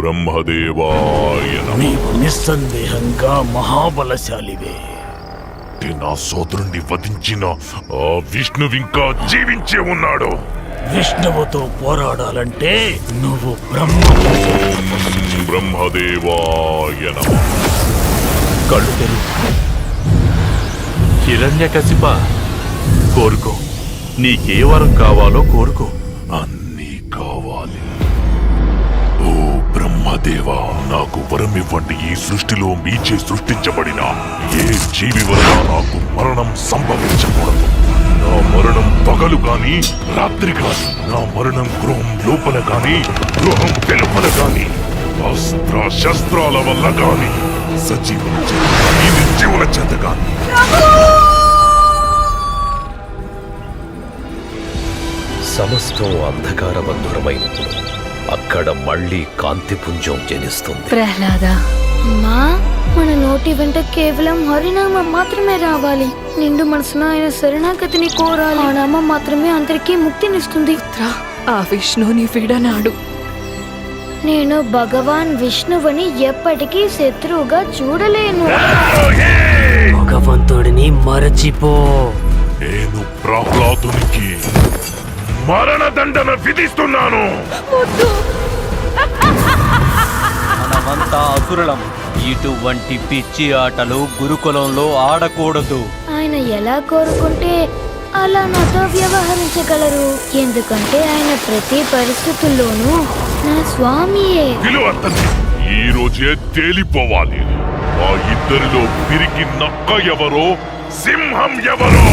బ్రహ్మదేవాయ నమః. నీవు నిస్సందేహంగా మహాబలశాలివే. నా సోదరుణ్ణి వధించిన ఆ విష్ణువింకా జీవించే ఉన్నాడు. విష్ణువుతో పోరాడాలంటే నువ్వు బ్రహ్మదేవాయ నమః. కళ్ళు తెరు. హిరణ్యకశిప, కోరుకో. నీకే వరం కావాలో కోరుకో. అన్నీ కావాలి. ఓ బ్రహ్మదేవా, నాకు వరం ఇవ్వండి. ఈ సృష్టిలో మీచే సృష్టించబడిన ఏ జీవి వల్ల నాకు మరణం సంభవించకూడదు. నా మరణం పగలు కాని రాత్రి కాని, నా మరణం గృహం లోపల కాని గృహం వెలుపల కాని, అస్త్ర శస్త్రాల వల్ల కాని, సజీవుల చేత కాని నిర్జీవుల చేత కాని. సమస్తం అంధకారబంధురమైనప్పుడు అక్కడ మళ్ళీ కాంతిపుంజం జనిస్తుంది. ప్రహ్లాద, అమ్మా, మన నోటి వెంట కేవలం హరినామం మాత్రమే రావాలి. నిండు మనసున ఆయన శరణాగతిని కోరాలి. ఆ నామం మాత్రమే అందరికీ ముక్తినిస్తుంది. ఆ విష్ణుని విడనాడు. నేను భగవాన్ విష్ణువుని ఎప్పటికీ శత్రువుగా చూడలేను. భగవంతుడిని మరచిపో. నేను ప్రహ్లాదునికి మరణదండన విధిస్తున్నాను. మనమంతా అసురులం. ఇటువంటి పిచ్చి ఆటలు గురుకులంలో ఆడకూడదు. ఆయన ఎలా కోరుకుంటే అలా నాతో వ్యవహరించగలరు. ఎందుకంటే ఆయన ప్రతి పరిస్థితుల్లోనూ నా స్వామియే. విలువతని ఈ రోజే తేలిపోవాలి. ఆ ఇద్దరిలో పిరికి నక్క ఎవరో, సింహం ఎవరో.